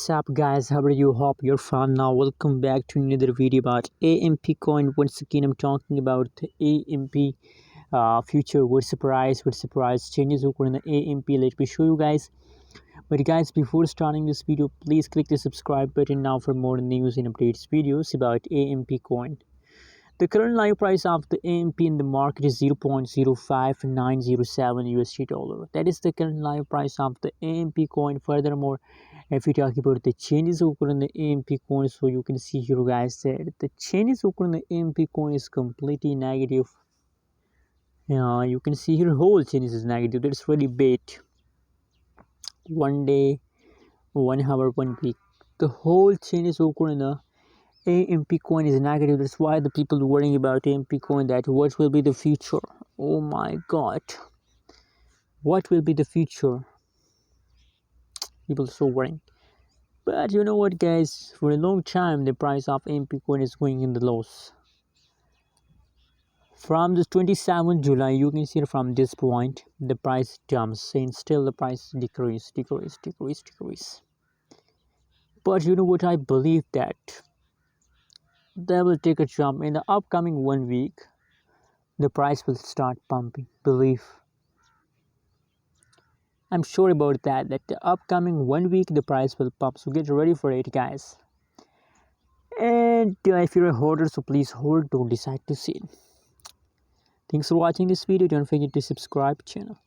What's up guys, how are you? Hope you're fine. Now welcome back to another video about AMP coin. Once again I'm talking about the AMP future. What surprise changes occur in the AMP. Let me show you guys. But guys, before starting this video, please click the subscribe button now for more news and updates videos about AMP coin. The current live price of the AMP in the market is 0.05907 USD dollar. That is the current live price of the AMP coin. Furthermore, if we talk about the changes occur in the AMP coin, so you can see here guys that the changes occur in the AMP coin is completely negative. You can see here whole changes is negative. That's really bad. 1 day, 1 hour, 1 week, the whole changes occur in the AMP coin is negative. That's why the people worrying about AMP coin, that what will be the future. Oh my god, what will be the future? People are so worrying. But you know what guys, for a long time the price of AMP coin is going in the loss. From the 27th July, you can see from this point the price jumps and still the price decrease. But you know what, I believe that they will take a jump in the upcoming 1 week. The price will start pumping. I'm sure about that the upcoming 1 week the price will pump. So get ready for it guys. And if you're a holder, so please hold, don't decide to sell. Thanks for watching this video. Don't forget to subscribe channel.